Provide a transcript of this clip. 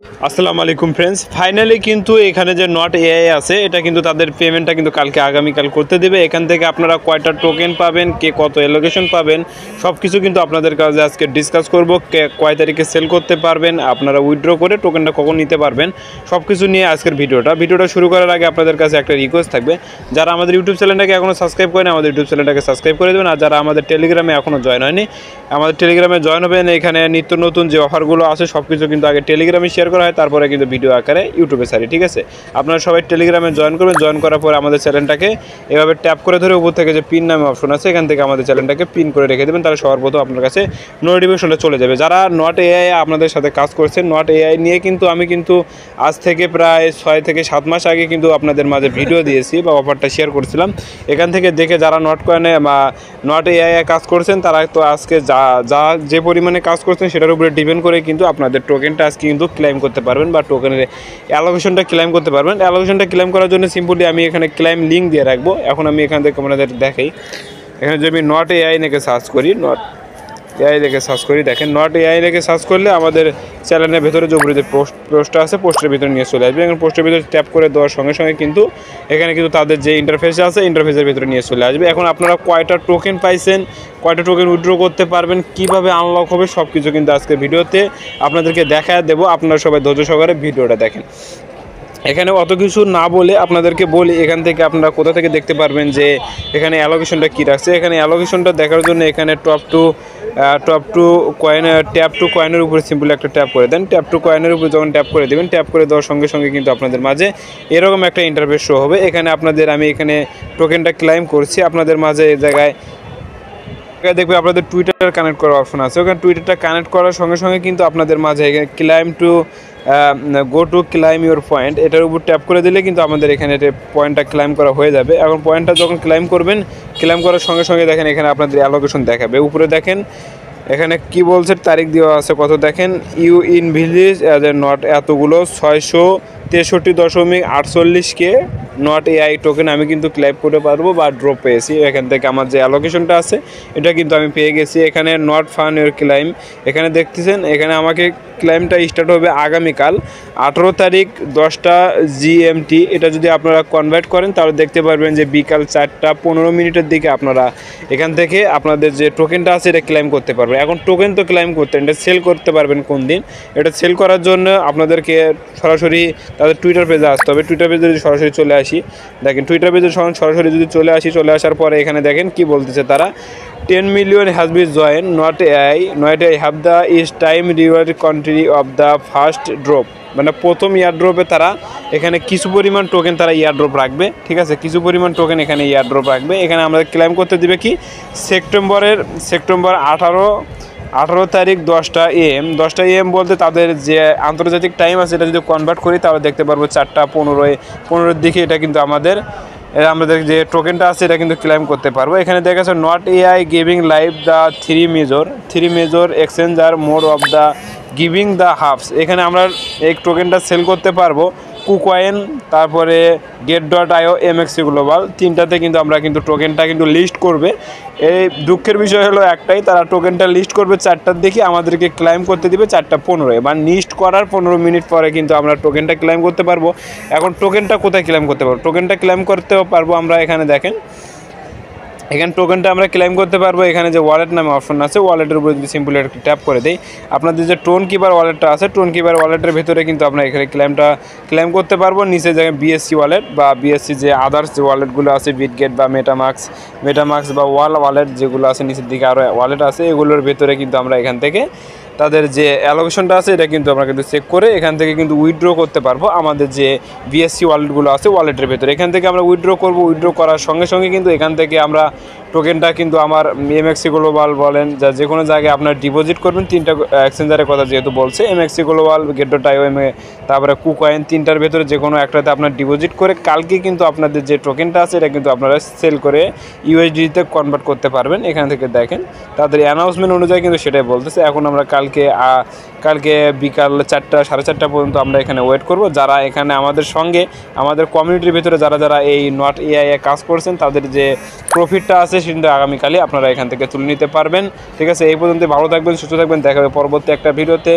আসসালামু আলাইকুম friends, finally কিন্তু এখানে যে নট এআই আছে এটা কিন্তু তাদের পেমেন্টটা কিন্তু কালকে আগামীকাল করতে দেবে। এখান থেকে আপনারা কয়টা টোকেন পাবেন, কে কত অ্যালোকেশন পাবেন, সব কিছু কিন্তু আপনাদের কাছে আজকে ডিসকাস করব। কয় তারিখে সেল করতে পারবেন, আপনারা উইথড্র করে টোকেনটা কখন নিতে পারবেন, সব কিছু নিয়ে আজকের ভিডিওটা শুরু করার আগে আপনাদের কাছে একটা রিকোয়েস্ট থাকবে, যারা আমাদের ইউটিউব চ্যানেলটাকে এখনও সাবস্ক্রাইব করেন আমাদের ইউটিউব চ্যানেলটাকে সাবস্ক্রাইব করে দেবেন। আর যারা আমাদের টেলিগ্রামে এখনও জয়েন হয়নি আমাদের টেলিগ্রামে জয়েন হবেন। এখানে নিত্য নতুন যে অফারগুলো আছে সব কিছু কিন্তু আগে টেলিগ্রামে শেয়ার করা হয়, তারপরে কিন্তু ভিডিও আকারে ইউটিউবে ছাড়ি। ঠিক আছে, আপনারা সবাই টেলিগ্রামে জয়েন করবেন। জয়েন করার পরে আমাদের চ্যানেলটাকে এভাবে ট্যাপ করে ধরে উপর থেকে যে পিন নামে অপশন আছে এখান থেকে আমাদের চ্যানেলটাকে পিন করে রেখে দেবেন, তাহলে সবার প্রথম আপনার কাছে নোটিফিকেশনটা চলে যাবে। যারা নট এআই আপনাদের সাথে কাজ করছেন, নট এআই নিয়ে কিন্তু আমি কিন্তু আজ থেকে প্রায় 6 থেকে 7 মাস আগে কিন্তু আপনাদের মাঝে ভিডিও দিয়েছি বা অফারটা শেয়ার করছিলাম। এখান থেকে দেখে যারা নট কয়েনে বা নট এআই কাজ করছেন তারা তো আজকে যে পরিমাণে কাজ করছেন সেটার উপরে ডিপেন্ড করে কিন্তু আপনাদের টোকেনটা আজকে কিন্তু ক্লেম করতে পারবেন বা টোকেনের অ্যালোকেশনটা ক্লেম করতে পারবেন। অ্যালোকেশনটা ক্লেম করার জন্য সিম্পলি আমি এখানে ক্লেম লিঙ্ক দিয়ে রাখবো। এখন আমি এখান থেকে আপনাদের দেখাই, এখানে যদি আমি নট এআই লিখে সার্চ করি, দেখেন নট এআই লিখে সার্চ করলে আমাদের চ্যানেলের ভেতরে যে উপরে যে পোস্টটা আছে পোস্টের ভিতরে নিয়ে চলে আসবে। এখন পোস্টের ভিতরে ট্যাপ করে দেওয়ার সঙ্গে সঙ্গে কিন্তু এখানে কিন্তু তাদের যে ইন্টারফেস আছে ইন্টারফেসের ভিতরে নিয়ে চলে আসবে। এখন আপনারা কয়টা টোকেন পাইছেন, কয়টা টোকেন উইথড্র করতে পারবেন, কীভাবে আনলক হবে সব কিছু কিন্তু আজকে ভিডিওতে আপনাদেরকে দেখা দেবো। আপনারা সবাই ধৈর্য সহকারে ভিডিওটা দেখেন। এখানে অত কিছু না বলে আপনাদেরকে বলি এখান থেকে আপনারা কোথা থেকে দেখতে পারবেন যে এখানে অ্যালোকেশনটা কী রাখছে। এখানে অ্যালোকেশনটা দেখার জন্য এখানে top two coin tap to কয়েনের উপরে সিম্পলি একটা ট্যাপ করে দেন। ট্যাপ টু কয়েনের উপরে যখন ট্যাপ করে দেবেন, ট্যাপ করে দেওয়ার সঙ্গে সঙ্গে কিন্তু আপনাদের মাঝে এরকম একটা ইন্টারফেস শো হবে। এখানে আমি এখানে টোকেনটা ক্লেম করছি, আপনাদের মাঝে এই জায়গায় দেখবে আপনাদের টুইটার কানেক্ট করার অপশন আছে। ওখানে টুইটারটা কানেক্ট করার সঙ্গে সঙ্গে কিন্তু আপনাদের মাঝে এখানে go to climb your point এটার উপর ট্যাপ করে দিলে কিন্তু আমাদের এখানে পয়েন্টটা ক্লাইম করা হয়ে যাবে। এখন পয়েন্টটা যখন ক্লাইম করবেন, ক্লাইম করার সঙ্গে সঙ্গে দেখেন এখানে আপনাদের অ্যালোকেশন দেখাবে। উপরে দেখেন এখানে কি বলছে, তারিখ দেওয়া আছে কত, দেখেন ইউ ইন ভিলেজ অ্যাজ এ নট এতগুলো 663.48K নট এআই টোকেন আমি কিন্তু ক্লেম করতে পারবো বা ড্রপ পেয়েছি। এখান থেকে আমার যে অ্যালোকেশনটা আছে এটা কিন্তু আমি পেয়ে গেছি। এখানে নট ফান ইউর ক্লাইম এখানে দেখতেছেন, এখানে আমাকে ক্লাইমটা স্টার্ট হবে আগামীকাল 18 তারিখ 10টা GMT। এটা যদি আপনারা কনভার্ট করেন তাহলে দেখতে পারবেন যে বিকাল 4টা 15 দিকে আপনারা এখান থেকে আপনাদের যে টোকেনটা আছে এটা ক্লেম করতে পারবেন। এখন টোকেন তো ক্লেম করতে, এটা সেল করতে পারবেন কোন দিন, এটা সেল করার জন্য আপনাদেরকে সরাসরি তাদের টুইটার পেজে আসতে হবে। টুইটার পেজে যদি সরাসরি চলে আসি, দেখেন টুইটার পেজে সরাসরি যদি চলে আসার পরে এখানে দেখেন কি বলতেছে তারা, 10 million has been joined not AI have the is time reward country of the first drop। মানে প্রথম ইয়ারড্রপে তারা এখানে কিছু পরিমাণ টোকেন তারা ইয়ারড্রপ রাখবে। ঠিক আছে, কিছু পরিমাণ টোকেন এখানে ইয়ারড্রপ রাখবে। এখানে আমাদের ক্লেম করতে দিবে কি সেপ্টেম্বর 18 তারিখ 10টা AM বলতে তাদের যে আন্তর্জাতিক টাইম আছে এটা যদি কনভার্ট করি তাহলে দেখতে পারবো 4টা 15 দিকে এটা কিন্তু আমাদের যে টোকেনটা আছে এটা কিন্তু ক্লেম করতে পারবো। এখানে দেখা যাচ্ছে not AI giving live the three major exchanger mode of the giving the halves. এখানে আমরা এই টোকেনটা সেল করতে পারবো কুকয়েন, তারপরে get.io, MXC গ্লোবাল, তিনটাতে কিন্তু আমরা কিন্তু টোকেনটা কিন্তু লিস্ট করবে। এই দুঃখের বিষয় হলো একটাই, তারা টোকেনটা লিস্ট করবে 4টার দিকে, আমাদেরকে ক্লেম করতে দিবে 4টা 15 মানে লিস্ট করার 15 মিনিট পরে কিন্তু আমরা টোকেনটা ক্লেম করতে পারবো। এখন টোকেনটা কোথায় ক্লেম করতে পারবো, টোকেনটা ক্লেম করতেও পারবো আমরা এখানে দেখেন, এখানে টোকেনটা আমরা ক্লেম করতে পারবো। এখানে যে ওয়ালেট নামে অপশন আছে ওয়ালেটের উপরে যদি সিম্পলি একটা ট্যাপ করে দেই, আপনাদের যে টোন কিপার ওয়ালেটটা আছে টোন কিপার ওয়ালেটের ভেতরে কিন্তু আমরা এখানে ক্লেম করতে পারবো। নিচে জায়গায় BSC ওয়ালেট বা BSC যে আদার্স যে ওয়ালেটগুলো আছে বিটগেট বা মেটামাক্স বা ওয়ালেট যেগুলো আছে নিচের দিকে আরও ওয়ালেট আছে, এগুলোর ভেতরে কিন্তু আমরা এখান থেকে তাদের যে অ্যালোকেশনটা আছে এটা কিন্তু আমরা কিন্তু চেক করে এখান থেকে কিন্তু উইথড্র করতে পারবো আমাদের যে BSC ওয়ালেটগুলো আছে ওয়ালেটের ভেতরে। এখান থেকে আমরা উইথড্র করবো, উইথড্র করার সঙ্গে সঙ্গে কিন্তু এখান থেকে আমরা টোকেনটা কিন্তু আমার MXC গ্লোবাল বলেন যে কোনো জায়গায় আপনার ডিপোজিট করবেন। 3টা এক্সচেঞ্জারের কথা যেহেতু বলছে, MXC গ্লোবাল, get.io, তারপরে কুকয়েন, 3টার ভেতরে যে কোনো একটাতে আপনার ডিপোজিট করে কালকে কিন্তু আপনাদের যে টোকেনটা আছে এটা কিন্তু আপনারা সেল করে USDতে কনভার্ট করতে পারবেন। এখান থেকে দেখেন তাদের অ্যানাউন্সমেন্ট অনুযায়ী কিন্তু সেটাই বলতেছে। এখন আমরা কালকে বিকাল 4টা 4:30 পর্যন্ত আমরা এখানে ওয়েট করব। যারা এখানে আমাদের সঙ্গে আমাদের কমিউনিটির ভিতরে যারা এই নট এআই কাজ করছেন তাদের যে প্রফিটটা আছে সেটা আগামীকালই আপনারা এখান থেকে তুলে নিতে পারবেন। ঠিক আছে, এই পর্যন্ত ভালো থাকবেন, সুস্থ থাকবেন, দেখা হবে পরবর্তী একটা ভিডিওতে।